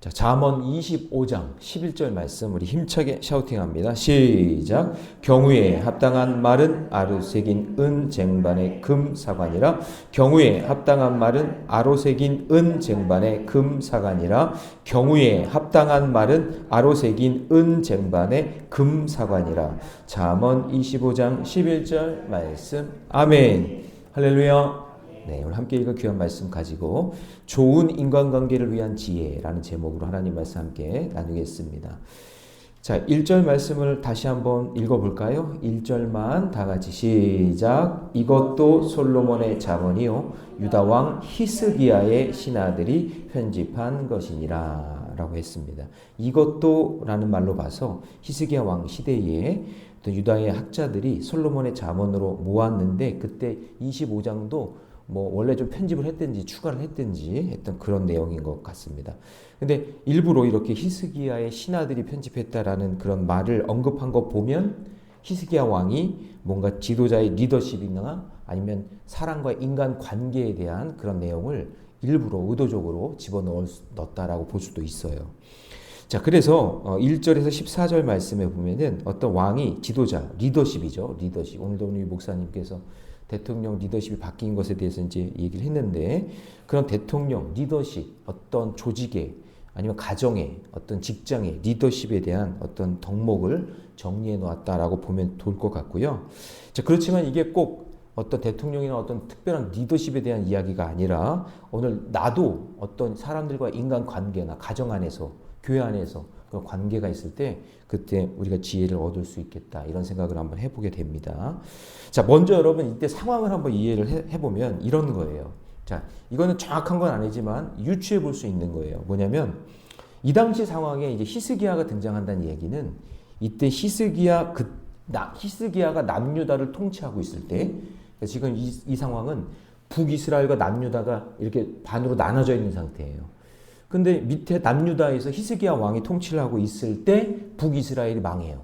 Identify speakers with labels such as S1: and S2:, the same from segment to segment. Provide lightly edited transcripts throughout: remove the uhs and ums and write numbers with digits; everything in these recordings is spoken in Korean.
S1: 자, 잠언 25장 11절 말씀 우리 힘차게 샤우팅합니다. 시작. 경우에 합당한 말은 아로새긴 은 쟁반의 금 사관이라. 경우에 합당한 말은 아로새긴 은 쟁반의 금 사관이라. 경우에 합당한 말은 아로새긴 은 쟁반의 금 사관이라. 잠언 25장 11절 말씀. 아멘. 할렐루야. 네, 오늘 함께 읽을 귀한 말씀 가지고 좋은 인간관계를 위한 지혜라는 제목으로 하나님 말씀 함께 나누겠습니다. 자, 1절 말씀을 다시 한번 읽어볼까요? 1절만 다 같이 시작. 이것도 솔로몬의 잠언이요 유다왕 히스기야의 신하들이 편집한 것이니라 라고 했습니다. 이것도 라는 말로 봐서 히스기야 왕 시대에 유다의 학자들이 솔로몬의 잠언으로 모았는데 그때 25장도 뭐 원래 좀 편집을 했든지 추가를 했든지 했던 그런 내용인 것 같습니다. 근데 일부러 이렇게 히스기야의 신하들이 편집했다라는 그런 말을 언급한 거 보면 히스기야 왕이 뭔가 지도자의 리더십이나 아니면 사람과 인간 관계에 대한 그런 내용을 일부러 의도적으로 집어넣었다라고 볼 수도 있어요. 자, 그래서 1절에서 14절 말씀에 보면은 어떤 왕이 지도자, 리더십이죠. 리더십. 오늘도 우리 목사님께서 대통령 리더십이 바뀐 것에 대해서 이제 얘기를 했는데 그런 대통령 리더십, 어떤 조직의 아니면 가정의 어떤 직장의 리더십에 대한 어떤 덕목을 정리해 놓았다라고 보면 좋을 것 같고요. 자, 그렇지만 이게 꼭 어떤 대통령이나 어떤 특별한 리더십에 대한 이야기가 아니라 오늘 나도 어떤 사람들과 인간 관계나 가정 안에서 교회 안에서 그런 관계가 있을 때 그때 우리가 지혜를 얻을 수 있겠다 이런 생각을 한번 해보게 됩니다. 자, 먼저 여러분 이때 상황을 한번 이해를 해보면 이런 거예요. 자, 이거는 정확한 건 아니지만 유추해 볼 수 있는 거예요. 뭐냐면 이 당시 상황에 이제 히스기야가 등장한다는 얘기는 이때 히스기야가 남유다를 통치하고 있을 때 지금 이 상황은 북이스라엘과 남유다가 이렇게 반으로 나눠져 있는 상태예요. 근데 밑에 남유다에서 히스기야 왕이 통치를 하고 있을 때 북이스라엘이 망해요.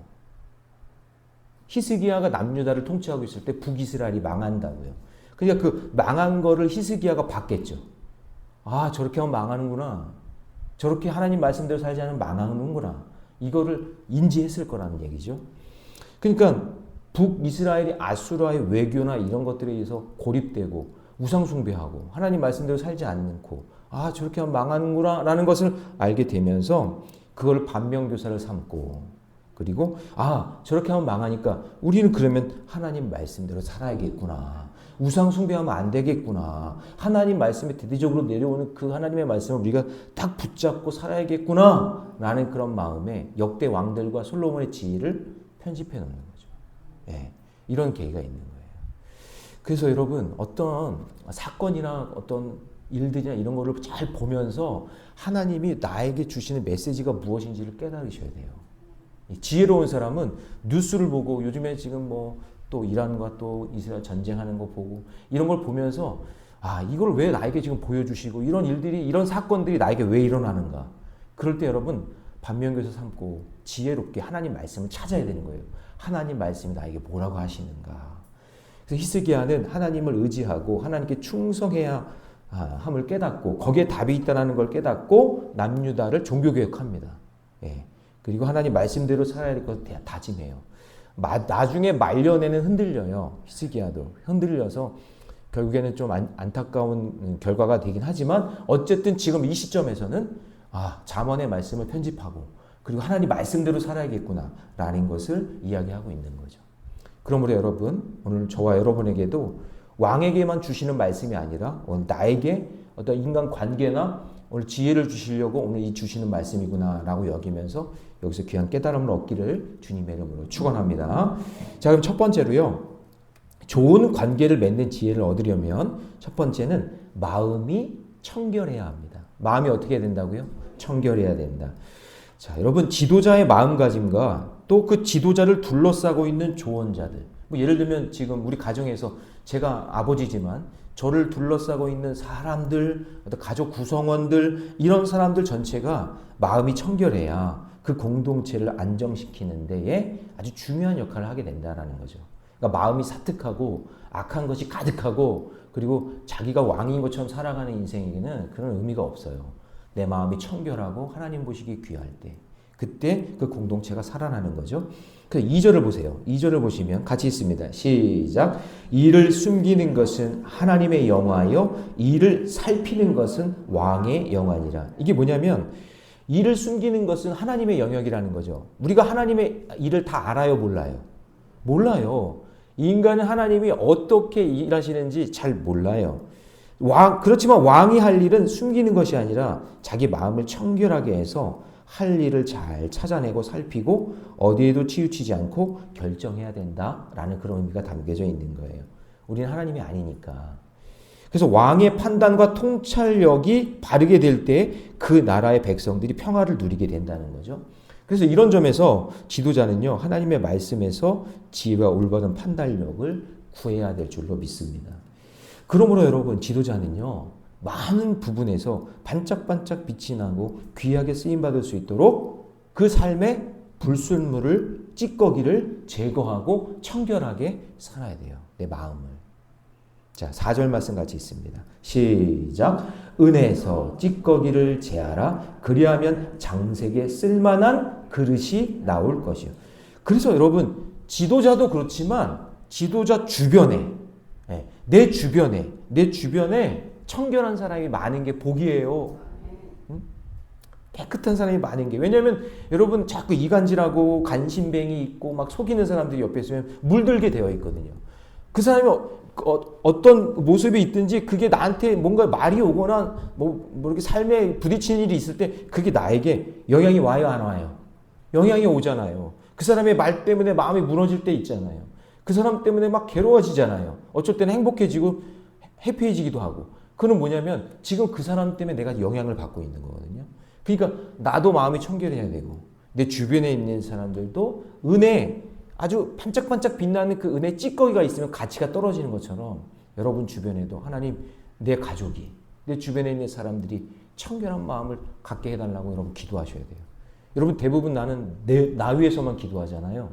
S1: 히스기야가 남유다를 통치하고 있을 때 북이스라엘이 망한다고요. 그러니까 그 망한 거를 히스기야가 봤겠죠. 아, 저렇게 하면 망하는구나. 저렇게 하나님 말씀대로 살지 않으면 망하는구나. 이거를 인지했을 거라는 얘기죠. 그러니까 북이스라엘이 아수라의 외교나 이런 것들에 의해서 고립되고 우상숭배하고 하나님 말씀대로 살지 않고 아, 저렇게 하면 망하는구나 라는 것을 알게 되면서 그걸 반면교사를 삼고 그리고 아, 저렇게 하면 망하니까 우리는 그러면 하나님 말씀대로 살아야겠구나. 우상숭배하면 안 되겠구나. 하나님 말씀에 대대적으로 내려오는 그 하나님의 말씀을 우리가 딱 붙잡고 살아야겠구나 라는 그런 마음에 역대 왕들과 솔로몬의 지혜를 편집해 놓는 거죠. 예, 이런 계기가 있는 거예요. 그래서 여러분 어떤 사건이나 어떤 일들이나 이런 거를 잘 보면서 하나님이 나에게 주시는 메시지가 무엇인지를 깨달으셔야 돼요. 지혜로운 사람은 뉴스를 보고 요즘에 지금 뭐 또 이란과 또 이스라엘 전쟁하는 거 보고 이런 걸 보면서 아, 이걸 왜 나에게 지금 보여주시고 이런 일들이 이런 사건들이 나에게 왜 일어나는가. 그럴 때 여러분 반면교사 삼고 지혜롭게 하나님 말씀을 찾아야 되는 거예요. 하나님 말씀이 나에게 뭐라고 하시는가. 그래서 히스기야는 하나님을 의지하고 하나님께 충성해야 함을 깨닫고 거기에 답이 있다는 걸 깨닫고 남유다를 종교개혁합니다. 예. 그리고 하나님 말씀대로 살아야 될 것을 다짐해요. 나중에 말년에는 흔들려요. 히스기야도 흔들려서 결국에는 좀 안타까운 결과가 되긴 하지만 어쨌든 지금 이 시점에서는 잠언의 말씀을 편집하고 그리고 하나님 말씀대로 살아야겠구나 라는 것을 이야기하고 있는 거죠. 그러므로 여러분 오늘 저와 여러분에게도 왕에게만 주시는 말씀이 아니라 오늘 나에게 어떤 인간 관계나 오늘 지혜를 주시려고 오늘 이 주시는 말씀이구나 라고 여기면서 여기서 귀한 깨달음을 얻기를 주님의 이름으로 축원합니다. 자, 그럼 첫 번째로요. 좋은 관계를 맺는 지혜를 얻으려면 첫 번째는 마음이 청결해야 합니다. 마음이 어떻게 해야 된다고요? 청결해야 된다. 자, 여러분 지도자의 마음가짐과 또 그 지도자를 둘러싸고 있는 조언자들. 뭐 예를 들면 지금 우리 가정에서 제가 아버지지만 저를 둘러싸고 있는 사람들, 어떤 가족 구성원들 이런 사람들 전체가 마음이 청결해야 그 공동체를 안정시키는 데에 아주 중요한 역할을 하게 된다는 거죠. 그러니까 마음이 사특하고 악한 것이 가득하고 그리고 자기가 왕인 것처럼 살아가는 인생에게는 그런 의미가 없어요. 내 마음이 청결하고 하나님 보시기 귀할 때 그때 그 공동체가 살아나는 거죠. 그 2절을 보세요. 2절을 보시면 같이 있습니다. 시작. 이를 숨기는 것은 하나님의 영화요 이를 살피는 것은 왕의 영화니라. 이게 뭐냐면 일을 숨기는 것은 하나님의 영역이라는 거죠. 우리가 하나님의 일을 다 알아요, 몰라요? 몰라요. 인간은 하나님이 어떻게 일하시는지 잘 몰라요. 그렇지만 왕이 할 일은 숨기는 것이 아니라 자기 마음을 청결하게 해서 할 일을 잘 찾아내고 살피고 어디에도 치우치지 않고 결정해야 된다라는 그런 의미가 담겨져 있는 거예요. 우리는 하나님이 아니니까. 그래서 왕의 판단과 통찰력이 바르게 될 때 그 나라의 백성들이 평화를 누리게 된다는 거죠. 그래서 이런 점에서 지도자는요, 하나님의 말씀에서 지혜와 올바른 판단력을 구해야 될 줄로 믿습니다. 그러므로 여러분, 지도자는요, 많은 부분에서 반짝반짝 빛이 나고 귀하게 쓰임받을 수 있도록 그 삶의 불순물을, 찌꺼기를 제거하고 청결하게 살아야 돼요. 내 마음을. 자, 4절 말씀 같이 있습니다. 시작. 은에서 찌꺼기를 제하라. 그리하면 장색에 쓸만한 그릇이 나올 것이요. 그래서 여러분, 지도자도 그렇지만 지도자 주변에, 내 주변에 청결한 사람이 많은 게 복이에요. 깨끗한 사람이 많은 게. 왜냐하면 여러분 자꾸 이간질하고 간신뱅이 있고 막 속이는 사람들이 옆에 있으면 물들게 되어 있거든요. 그 사람이 어떤 모습이 있든지 그게 나한테 뭔가 말이 오거나 뭐 이렇게 삶에 부딪히는 일이 있을 때 그게 나에게 영향이 와요, 안 와요? 영향이 오잖아요. 그 사람의 말 때문에 마음이 무너질 때 있잖아요. 그 사람 때문에 막 괴로워지잖아요. 어쩔 때는 행복해지고 해피해지기도 하고. 그건 뭐냐면 지금 그 사람 때문에 내가 영향을 받고 있는 거거든요. 그러니까 나도 마음이 청결해야 되고 내 주변에 있는 사람들도 은혜, 아주 반짝반짝 빛나는 그 은혜 찌꺼기가 있으면 가치가 떨어지는 것처럼 여러분 주변에도 하나님, 내 가족이, 내 주변에 있는 사람들이 청결한 마음을 갖게 해달라고 여러분 기도하셔야 돼요. 여러분 대부분 나는 나 위해서만 기도하잖아요.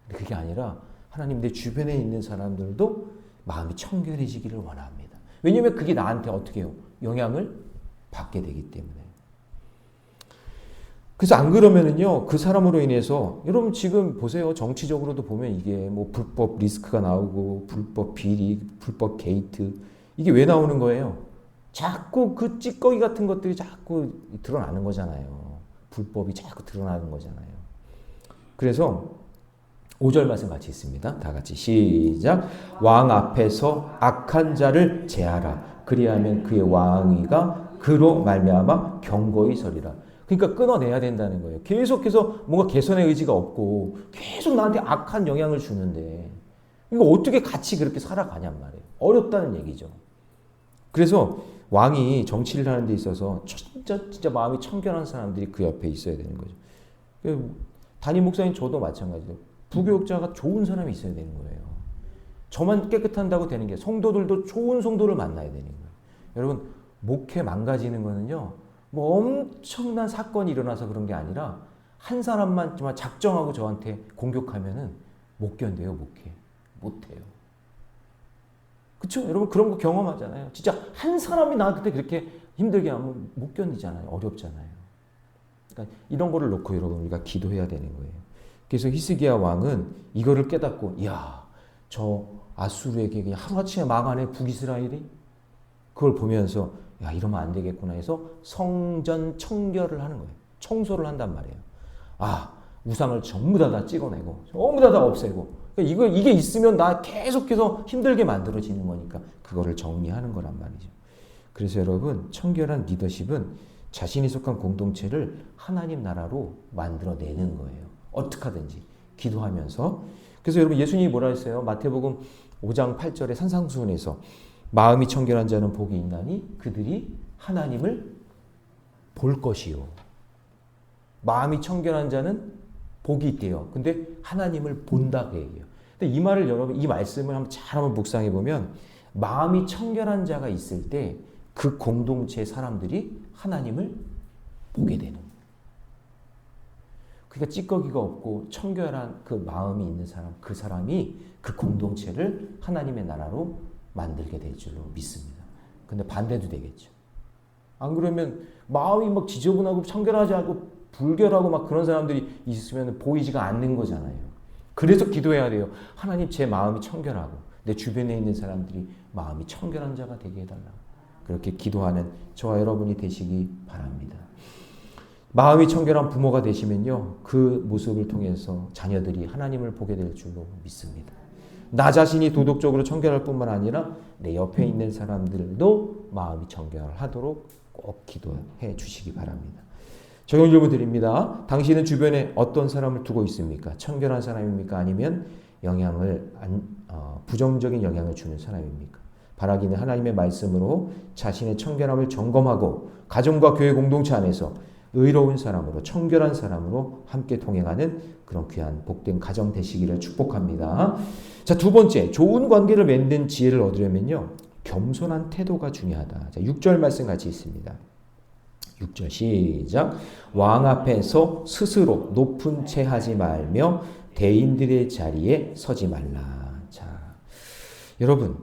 S1: 근데 그게 아니라 하나님, 내 주변에 있는 사람들도 마음이 청결해지기를 원합니다. 왜냐하면 그게 나한테 어떻게 해요? 영향을 받게 되기 때문에. 그래서 안 그러면은요, 그 사람으로 인해서, 여러분 지금 보세요. 정치적으로도 보면 이게 뭐 불법 리스크가 나오고, 불법 비리, 불법 게이트, 이게 왜 나오는 거예요? 자꾸 그 찌꺼기 같은 것들이 자꾸 드러나는 거잖아요. 불법이 자꾸 드러나는 거잖아요. 그래서 5절 말씀 같이 있습니다. 다 같이 시작. 왕 앞에서 악한 자를 제하라. 그리하면 그의 왕위가 그로 말미암아 경고히 서리라. 그러니까 끊어내야 된다는 거예요. 계속해서 뭔가 개선의 의지가 없고 계속 나한테 악한 영향을 주는데 이거 어떻게 같이 그렇게 살아가냔 말이에요. 어렵다는 얘기죠. 그래서 왕이 정치를 하는 데 있어서 진짜 마음이 청결한 사람들이 그 옆에 있어야 되는 거죠. 담임 목사님 저도 마찬가지예요. 부교육자가 좋은 사람이 있어야 되는 거예요. 저만 깨끗한다고 되는 게 성도들도 좋은 성도를 만나야 되는 거예요. 여러분 목회 망가지는 거는요. 뭐 엄청난 사건이 일어나서 그런 게 아니라 한 사람만 정말 작정하고 저한테 공격하면은 못 견뎌요, 못해요. 그렇죠? 여러분 그런 거 경험하잖아요. 진짜 한 사람이 나한테 그렇게 힘들게 하면 못 견디잖아요. 어렵잖아요. 그러니까 이런 거를 놓고 여러분 우리가 기도해야 되는 거예요. 그래서 히스기야 왕은 이거를 깨닫고, 이야, 저 아수르에게 그냥 하루아침에 망하네, 북이스라엘이. 그걸 보면서 야, 이러면 안 되겠구나 해서 성전 청결을 하는 거예요. 청소를 한단 말이에요. 아, 우상을 전부 다 찍어내고 전부 다 없애고. 그러니까 이게 있으면 나 계속해서 힘들게 만들어지는 거니까 그거를 정리하는 거란 말이죠. 그래서 여러분 청결한 리더십은 자신이 속한 공동체를 하나님 나라로 만들어내는 거예요. 어떻게 하든지 기도하면서. 그래서 여러분 예수님이 뭐라 했어요? 마태복음 5장 8절에 산상수훈에서 마음이 청결한 자는 복이 있나니 그들이 하나님을 볼 것이요. 마음이 청결한 자는 복이 있대요. 근데 하나님을 본다고 얘기해요. 근데 이 말을 여러분, 이 말씀을 한번 묵상해 보면 마음이 청결한 자가 있을 때 그 공동체 사람들이 하나님을 보게 되는 거예요. 그러니까 찌꺼기가 없고 청결한 그 마음이 있는 사람, 그 사람이 그 공동체를 하나님의 나라로 만들게 될 줄로 믿습니다. 근데 반대도 되겠죠. 안 그러면 마음이 막 지저분하고 청결하지 않고 불결하고 막 그런 사람들이 있으면 보이지가 않는 거잖아요. 그래서 기도해야 돼요. 하나님, 제 마음이 청결하고 내 주변에 있는 사람들이 마음이 청결한 자가 되게 해달라. 그렇게 기도하는 저와 여러분이 되시기 바랍니다. 마음이 청결한 부모가 되시면요, 그 모습을 통해서 자녀들이 하나님을 보게 될 줄로 믿습니다. 나 자신이 도덕적으로 청결할 뿐만 아니라 내 옆에 있는 사람들도 마음이 청결하도록 꼭 기도해 주시기 바랍니다. 적용 질문 드립니다. 당신은 주변에 어떤 사람을 두고 있습니까? 청결한 사람입니까? 아니면 부정적인 영향을 주는 사람입니까? 바라기는 하나님의 말씀으로 자신의 청결함을 점검하고 가정과 교회 공동체 안에서 의로운 사람으로, 청결한 사람으로 함께 동행하는 그런 귀한 복된 가정 되시기를 축복합니다. 자, 두 번째, 좋은 관계를 맺는 지혜를 얻으려면요, 겸손한 태도가 중요하다. 자, 6절 말씀 같이 있습니다. 6절 시작. 왕 앞에서 스스로 높은 채 하지 말며 대인들의 자리에 서지 말라. 자, 여러분,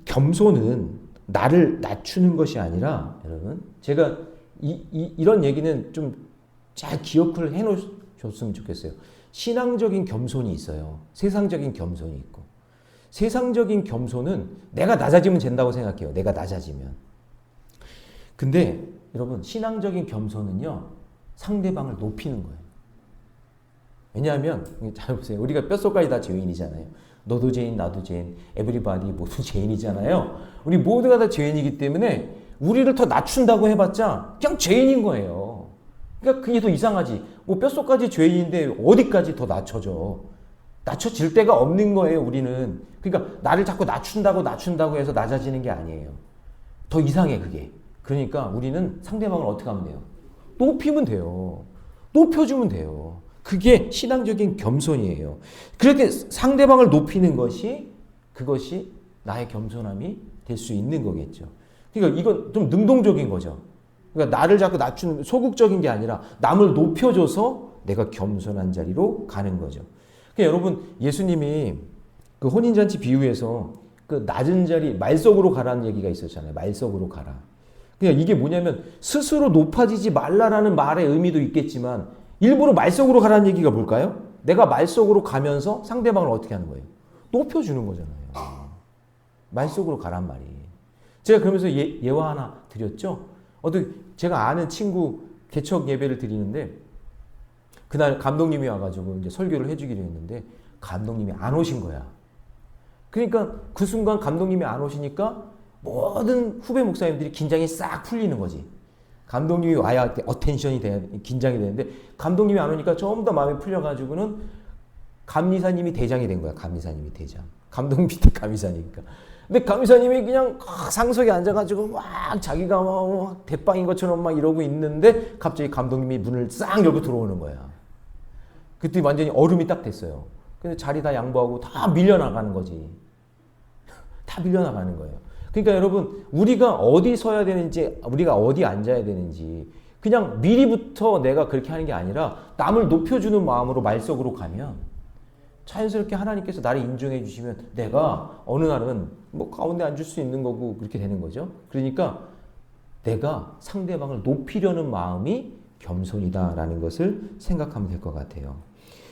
S1: 겸손은 나를 낮추는 것이 아니라, 여러분, 제가 이런 얘기는 좀 잘 기억을 해놓으셨으면 좋겠어요. 신앙적인 겸손이 있어요. 세상적인 겸손이 있고. 세상적인 겸손은 내가 낮아지면 된다고 생각해요. 내가 낮아지면. 근데 여러분, 신앙적인 겸손은요, 상대방을 높이는 거예요. 왜냐하면 잘 보세요. 우리가 뼛속까지 다 죄인이잖아요. 너도 죄인, 나도 죄인, 에브리바디 모두 죄인이잖아요. 우리 모두가 다 죄인이기 때문에 우리를 더 낮춘다고 해봤자 그냥 죄인인 거예요. 그러니까 그게 더 이상하지. 뭐 뼛속까지 죄인인데 어디까지 더 낮춰져. 낮춰질 데가 없는 거예요, 우리는. 그러니까 나를 자꾸 낮춘다고 해서 낮아지는 게 아니에요. 더 이상해, 그게. 그러니까 우리는 상대방을 어떻게 하면 돼요? 높이면 돼요. 높여주면 돼요. 그게 신앙적인 겸손이에요. 그렇게 상대방을 높이는 그것이 나의 겸손함이 될 수 있는 거겠죠. 그러니까 이건 좀 능동적인 거죠. 그러니까 나를 자꾸 낮추는, 소극적인 게 아니라 남을 높여줘서 내가 겸손한 자리로 가는 거죠. 그러니까 여러분, 예수님이 그 혼인잔치 비유에서 그 낮은 자리, 말석으로 가라는 얘기가 있었잖아요. 말석으로 가라. 그냥 이게 뭐냐면 스스로 높아지지 말라라는 말의 의미도 있겠지만 일부러 말석으로 가라는 얘기가 뭘까요? 내가 말석으로 가면서 상대방을 어떻게 하는 거예요? 높여주는 거잖아요. 말석으로 가란 말이. 제가 그러면서 예화 하나 드렸죠? 제가 아는 친구 개척 예배를 드리는데 그날 감독님이 와가지고 이제 설교를 해주기로 했는데 감독님이 안 오신 거야. 그러니까 그 순간 감독님이 안 오시니까 모든 후배 목사님들이 긴장이 싹 풀리는 거지. 감독님이 와야 어텐션이 돼야 긴장이 되는데 감독님이 안 오니까 좀 더 마음이 풀려가지고는 감리사님이 대장이 된 거야. 감리사님이 대장. 감독 밑에 감리사니까. 근데 감리사님이 그냥 상석에 앉아가지고 막 자기가 막 대빵인 것처럼 막 이러고 있는데 갑자기 감독님이 문을 싹 열고 들어오는 거야. 그때 완전히 얼음이 딱 됐어요. 근데 자리 다 양보하고 다 밀려나가는 거지. 다 밀려나가는 거예요. 그러니까 여러분, 우리가 어디 서야 되는지, 우리가 어디 앉아야 되는지 그냥 미리부터 내가 그렇게 하는 게 아니라 남을 높여주는 마음으로 말석으로 가면 자연스럽게 하나님께서 나를 인정해 주시면 내가 어느 날은 뭐 가운데 앉을 수 있는 거고 그렇게 되는 거죠. 그러니까 내가 상대방을 높이려는 마음이 겸손이다라는 것을 생각하면 될 것 같아요.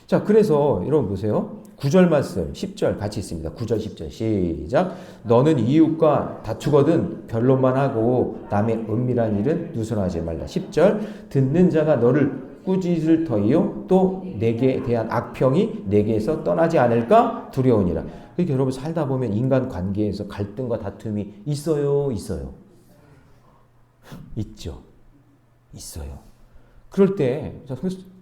S1: 자, 그래서 여러분 보세요. 9절 말씀, 10절 같이 있습니다. 9절, 10절 시작. 너는 이웃과 다투거든 변론만 하고 남의 은밀한 일은 누설하지 말라. 10절. 듣는 자가 너를 꾸짖을 터이요 또 내게 대한 악평이 내게서 떠나지 않을까 두려우니라. 그러니까 여러분 살다 보면 인간 관계에서 갈등과 다툼이 있어요. 있죠. 있어요. 그럴 때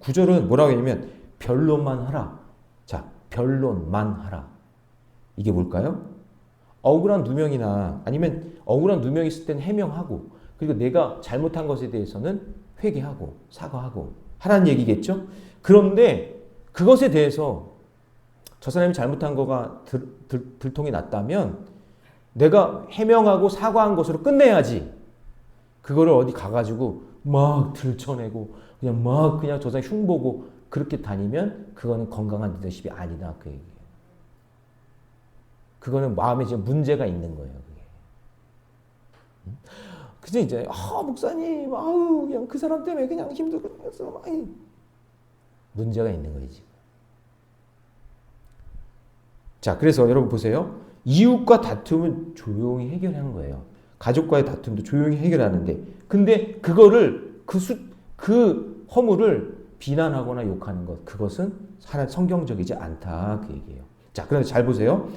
S1: 9절은 뭐라고 했냐면 변론만 하라. 자, 변론만 하라. 이게 뭘까요? 억울한 누명이나 아니면 억울한 누명이 있을 때는 해명하고 그리고 내가 잘못한 것에 대해서는 회개하고 사과하고 하라는 얘기겠죠? 그런데 그것에 대해서 저 사람이 잘못한 거가 들통이 났다면 내가 해명하고 사과한 것으로 끝내야지. 그거를 어디 가가지고 막 들춰내고 그냥 저 사람 흉보고 그렇게 다니면 그거는 건강한 리더십이 아니다. 그 얘기예요. 그거는 마음에 지금 문제가 있는 거예요. 그게. 그래서 이제 목사님, 아우 그냥 그 사람 때문에 그냥 힘들고 문제가 있는 거예요 지금. 자, 그래서 여러분 보세요. 이웃과 다툼은 조용히 해결하는 거예요. 가족과의 다툼도 조용히 해결하는데, 근데 그거를 그 허물을 비난하거나 욕하는 것, 그것은 성경적이지 않다 그 얘기예요. 자, 그런데 잘 보세요.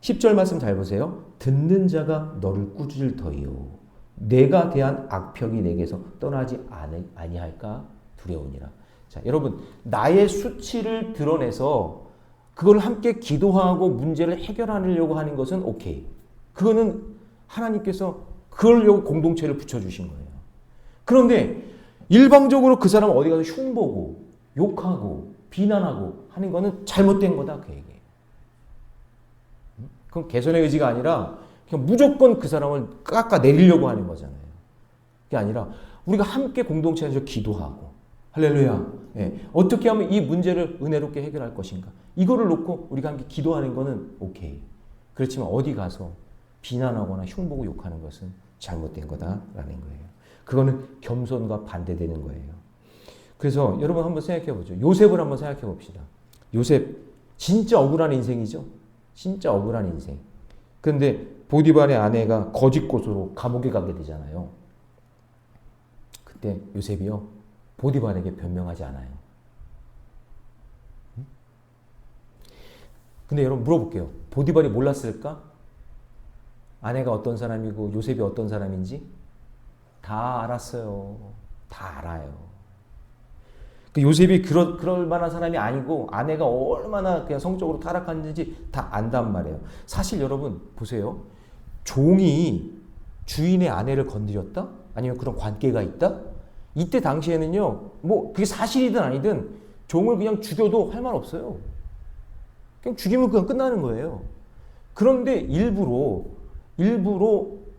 S1: 10절 말씀 잘 보세요. 듣는 자가 너를 꾸짖을 터이요 내가 대한 악평이 내게서 떠나지 아니할까 두려우니라. 자, 여러분 나의 수치를 드러내서 그걸 함께 기도하고 문제를 해결하려고 하는 것은 오케이. 그거는 하나님께서 그러려고 공동체를 붙여주신 거예요. 그런데 일방적으로 그 사람 어디 가서 흉보고 욕하고 비난하고 하는 거는 잘못된 거다 그 얘기예요. 그건 개선의 의지가 아니라 그냥 무조건 그 사람을 깎아내리려고 하는 거잖아요. 그게 아니라 우리가 함께 공동체에서 기도하고 할렐루야. 예. 어떻게 하면 이 문제를 은혜롭게 해결할 것인가. 이거를 놓고 우리가 함께 기도하는 거는 오케이. 그렇지만 어디 가서 비난하거나 흉보고 욕하는 것은 잘못된 거다라는 거예요. 그거는 겸손과 반대되는 거예요. 그래서 여러분 한번 생각해 보죠. 요셉을 한번 생각해 봅시다. 요셉 진짜 억울한 인생이죠. 진짜 억울한 인생. 그런데 보디발의 아내가 거짓고소로 감옥에 가게 되잖아요. 그때 요셉이요. 보디발에게 변명하지 않아요. 근데 여러분 물어볼게요. 보디발이 몰랐을까? 아내가 어떤 사람이고 요셉이 어떤 사람인지 다 알았어요. 다 알아요. 요셉이 그럴 만한 사람이 아니고 아내가 얼마나 그냥 성적으로 타락했는지 다 안단 말이에요. 사실 여러분 보세요. 종이 주인의 아내를 건드렸다? 아니면 그런 관계가 있다? 이때 당시에는요. 뭐 그게 사실이든 아니든 종을 그냥 죽여도 할 말 없어요. 그냥 죽이면 그냥 끝나는 거예요. 그런데 일부러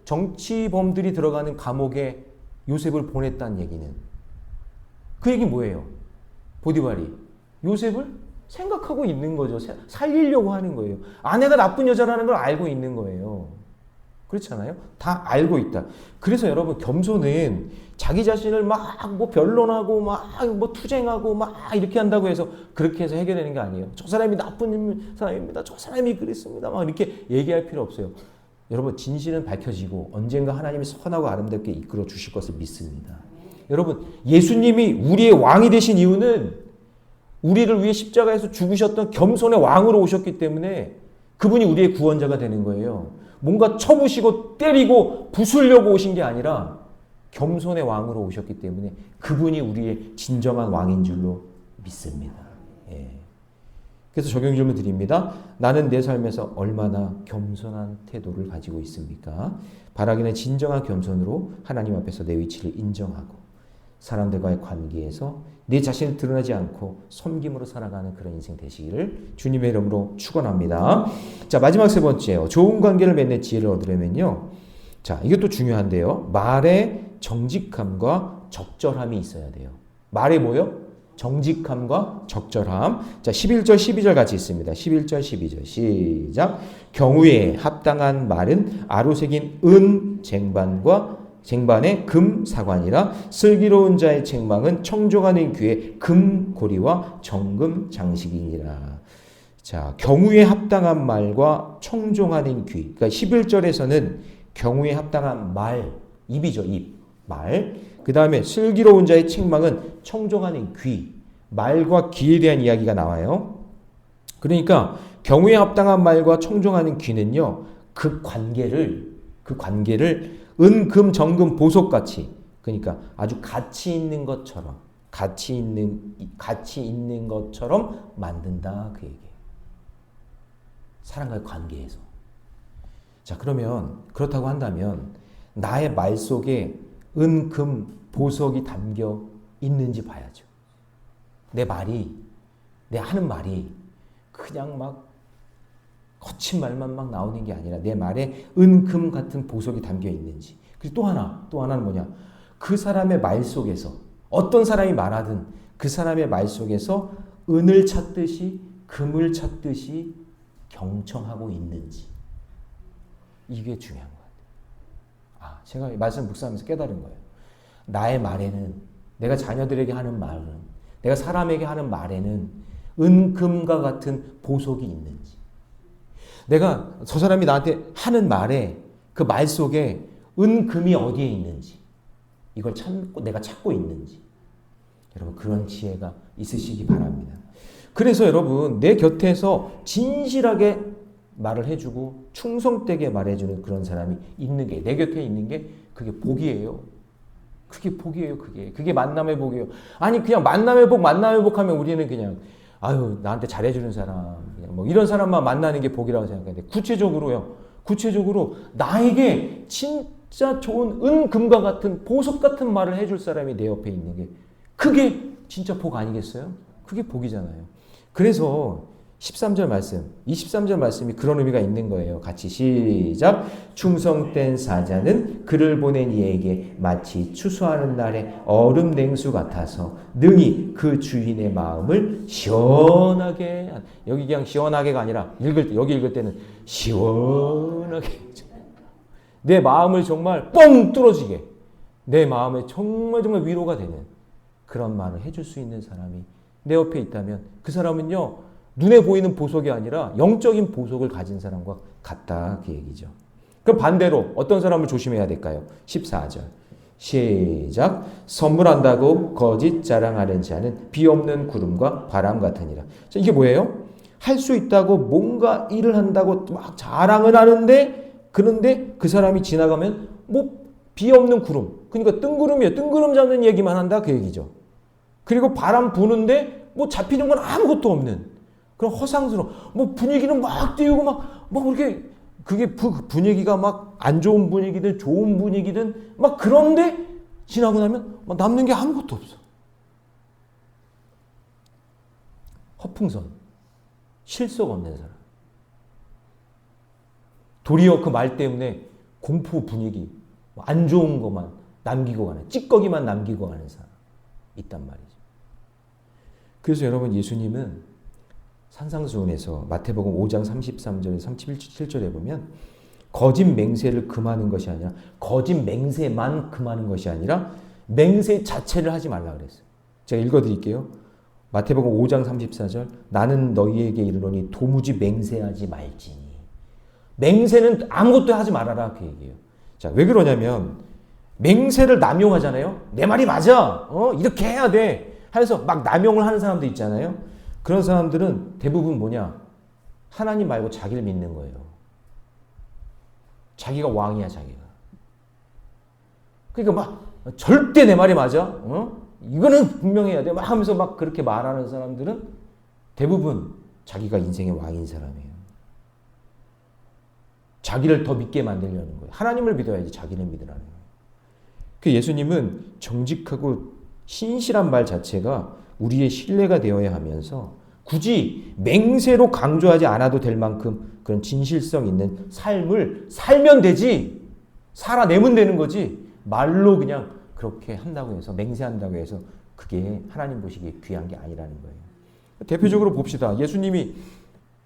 S1: 정치범들이 들어가는 감옥에 요셉을 보냈다는 얘기는 그 얘기 뭐예요? 보디발이 요셉을 생각하고 있는 거죠. 살리려고 하는 거예요. 아내가 나쁜 여자라는 걸 알고 있는 거예요. 그렇잖아요? 다 알고 있다. 그래서 여러분 겸손은 자기 자신을 막 뭐 변론하고 막 뭐 투쟁하고 막 이렇게 한다고 해서 그렇게 해서 해결되는 게 아니에요. 저 사람이 나쁜 사람입니다. 저 사람이 그랬습니다. 막 이렇게 얘기할 필요 없어요. 여러분 진실은 밝혀지고 언젠가 하나님이 선하고 아름답게 이끌어 주실 것을 믿습니다. 여러분 예수님이 우리의 왕이 되신 이유는 우리를 위해 십자가에서 죽으셨던 겸손의 왕으로 오셨기 때문에 그분이 우리의 구원자가 되는 거예요. 뭔가 쳐부시고 때리고 부수려고 오신 게 아니라 겸손의 왕으로 오셨기 때문에 그분이 우리의 진정한 왕인 줄로 믿습니다. 예. 그래서 적용 질문 드립니다. 나는 내 삶에서 얼마나 겸손한 태도를 가지고 있습니까? 바라기는 진정한 겸손으로 하나님 앞에서 내 위치를 인정하고 사람들과의 관계에서 내 자신을 드러내지 않고 섬김으로 살아가는 그런 인생 되시기를 주님의 이름으로 축원합니다. 자, 마지막 세 번째요. 좋은 관계를 맺는 지혜를 얻으려면요. 자, 이것도 중요한데요. 말에 정직함과 적절함이 있어야 돼요. 말에 뭐요? 정직함과 적절함. 자, 11절, 12절 같이 있습니다. 11절, 12절. 시작. 경우에 합당한 말은 아로새긴 은 쟁반의 금 사관이라 슬기로운 자의 책망은 청종하는 귀에 금고리와 정금 장식이니라. 자, 경우에 합당한 말과 청종하는 귀. 그러니까 11절에서는 경우에 합당한 말, 입이죠, 입. 말. 그 다음에 슬기로운 자의 책망은 청종하는 귀. 말과 귀에 대한 이야기가 나와요. 그러니까 경우에 합당한 말과 청종하는 귀는요. 그 관계를 은, 금, 정금, 보석같이 그러니까 아주 가치 있는 것처럼 만든다 그 얘기예요. 사람과의 관계에서. 자, 그러면 그렇다고 한다면 나의 말 속에 은, 금, 보석이 담겨 있는지 봐야죠. 내 하는 말이 그냥 막 거친 말만 막 나오는 게 아니라 내 말에 은, 금 같은 보석이 담겨 있는지. 그리고 또 하나는 뭐냐? 그 사람의 말 속에서 어떤 사람이 말하든 그 사람의 말 속에서 은을 찾듯이 금을 찾듯이 경청하고 있는지. 이게 중요한 것 같아요. 제가 말씀 묵상하면서 깨달은 거예요. 나의 말에는, 내가 자녀들에게 하는 말은, 내가 사람에게 하는 말에는 은금과 같은 보석이 있는지, 내가 저 사람이 나한테 하는 말에 그 말 속에 은금이 어디에 있는지, 이걸 내가 찾고 있는지, 여러분 그런 지혜가 있으시기 바랍니다. 그래서 여러분 내 곁에서 진실하게 말을 해주고 충성되게 말해주는 그런 사람이 있는 게, 내 곁에 있는 게 그게 복이에요. 그게 복이에요. 그게 만남의 복이에요. 아니 그냥 만남의 복 하면 우리는 그냥 나한테 잘해주는 사람, 그냥 뭐 이런 사람만 만나는 게 복이라고 생각하는데, 구체적으로 나에게 진짜 좋은 은금과 같은 보석 같은 말을 해줄 사람이 내 옆에 있는 게, 그게 진짜 복 아니겠어요? 그게 복이잖아요. 그래서 13절 말씀, 23절 말씀이 그런 의미가 있는 거예요. 같이 시작. 충성된 사자는 그를 보낸 이에게 마치 추수하는 날의 얼음 냉수 같아서 능히 그 주인의 마음을 시원하게, 여기 그냥 시원하게가 아니라 여기 읽을 때는 시원하게, 내 마음을 정말 뻥 뚫어지게, 내 마음에 정말 위로가 되는 그런 말을 해줄 수 있는 사람이 내 옆에 있다면, 그 사람은요 눈에 보이는 보석이 아니라 영적인 보석을 가진 사람과 같다, 그 얘기죠. 그럼 반대로 어떤 사람을 조심해야 될까요? 14절 시작. 선물한다고 거짓 자랑하는 자는 비 없는 구름과 바람 같으니라. 자, 이게 뭐예요? 할 수 있다고 뭔가 일을 한다고 막 자랑을 하는데, 그런데 그 사람이 지나가면 뭐 비 없는 구름, 그러니까 뜬구름이에요. 뜬구름 잡는 얘기만 한다, 그 얘기죠. 그리고 바람 부는데 뭐 잡히는 건 아무것도 없는 그런 허상스러운, 뭐 분위기는 막 띄우고 막 이렇게, 그게 분위기가 막 안 좋은 분위기든 좋은 분위기든 막, 그런데 지나고 나면 막 남는 게 아무것도 없어. 허풍선, 실속 없는 사람. 도리어 그 말 때문에 공포 분위기, 안 좋은 것만 남기고 가는, 찌꺼기만 남기고 가는 사람 있단 말이죠. 그래서 여러분, 예수님은 산상수훈에서 마태복음 5장 33절에서 37절에 보면 거짓 맹세를 금하는 것이 아니라, 거짓 맹세만 금하는 것이 아니라 맹세 자체를 하지 말라 그랬어요. 제가 읽어드릴게요. 마태복음 5장 34절 나는 너희에게 이르노니 도무지 맹세하지 말지니. 맹세는 아무것도 하지 말아라, 그 얘기예요. 자, 왜 그러냐면 맹세를 남용하잖아요. 내 말이 맞아, 이렇게 해야 돼 하면서 막 남용을 하는 사람도 있잖아요. 그런 사람들은 대부분 뭐냐? 하나님 말고 자기를 믿는 거예요. 자기가 왕이야, 자기가. 그러니까 막 절대 내 말이 맞아, 이거는 분명해야 돼 막 하면서 막 그렇게 말하는 사람들은 대부분 자기가 인생의 왕인 사람이에요. 자기를 더 믿게 만들려는 거예요. 하나님을 믿어야지 자기를 믿으라는 거예요. 그 예수님은 정직하고 신실한 말 자체가 우리의 신뢰가 되어야 하면서 굳이 맹세로 강조하지 않아도 될 만큼 그런 진실성 있는 삶을 살면 되지, 살아내면 되는 거지, 말로 그냥 그렇게 한다고 해서, 맹세한다고 해서 그게 하나님 보시기에 귀한 게 아니라는 거예요. 대표적으로 봅시다. 예수님이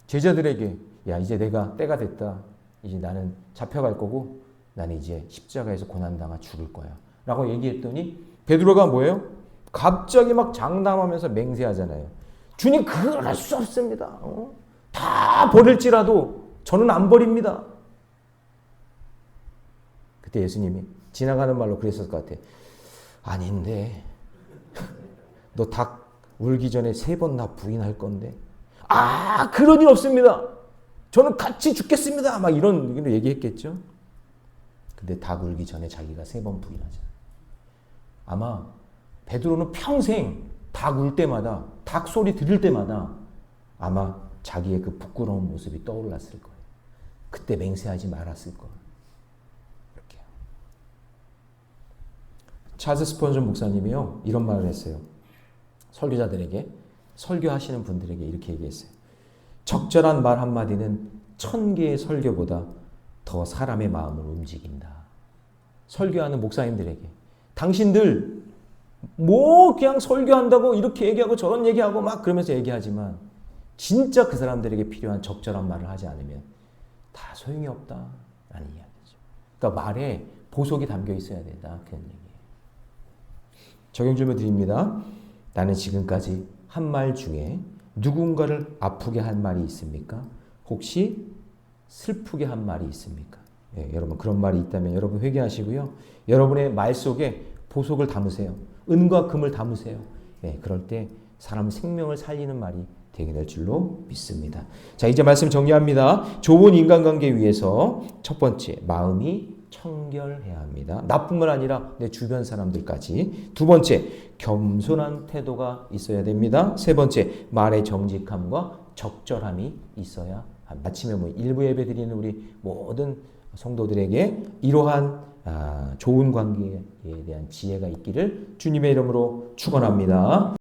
S1: 제자들에게 야, 이제 내가 때가 됐다. 이제 나는 잡혀갈 거고 나는 이제 십자가에서 고난당하 죽을 거야 라고 얘기했더니 베드로가 뭐예요? 갑자기 막 장담하면서 맹세하잖아요. 주님, 그걸 할 수 없습니다. 다 버릴지라도 저는 안 버립니다. 그때 예수님이 지나가는 말로 그랬을 것 같아. 아닌데 너 닭 울기 전에 3번 나 부인할 건데. 그런 일 없습니다. 저는 같이 죽겠습니다. 막 이런 얘기했겠죠. 근데 닭 울기 전에 자기가 3번 부인하잖아요. 아마 베드로는 평생 닭 울 때마다, 닭 소리 들을 때마다 아마 자기의 그 부끄러운 모습이 떠올랐을 거예요. 그때 맹세하지 말았을 거예요. 이렇게요. 찰스 스펀전 목사님이요, 이런 말을 했어요. 설교자들에게, 설교하시는 분들에게 이렇게 얘기했어요. 적절한 말 한마디는 1000개의 설교보다 더 사람의 마음을 움직인다. 설교하는 목사님들에게, 당신들 뭐 그냥 설교한다고 이렇게 얘기하고 저런 얘기하고 막 그러면서 얘기하지만 진짜 그 사람들에게 필요한 적절한 말을 하지 않으면 다 소용이 없다라는 이야기죠. 그러니까 말에 보석이 담겨 있어야 된다. 그런 얘기예요. 적용 질문 드립니다. 나는 지금까지 한 말 중에 누군가를 아프게 한 말이 있습니까? 혹시 슬프게 한 말이 있습니까? 예, 여러분 그런 말이 있다면 여러분 회개하시고요. 여러분의 말 속에 보석을 담으세요. 은과 금을 담으세요. 예, 그럴 때 사람 생명을 살리는 말이 되게 될 줄로 믿습니다. 자, 이제 말씀 정리합니다. 좋은 인간관계 위해서 첫 번째, 마음이 청결해야 합니다. 나뿐만 아니라 내 주변 사람들까지. 두 번째, 겸손한 태도가 있어야 됩니다. 세 번째, 말의 정직함과 적절함이 있어야 합니다. 마침에 일부 예배 드리는 우리 모든 성도들에게 이러한 좋은 관계에 대한 지혜가 있기를 주님의 이름으로 축원합니다.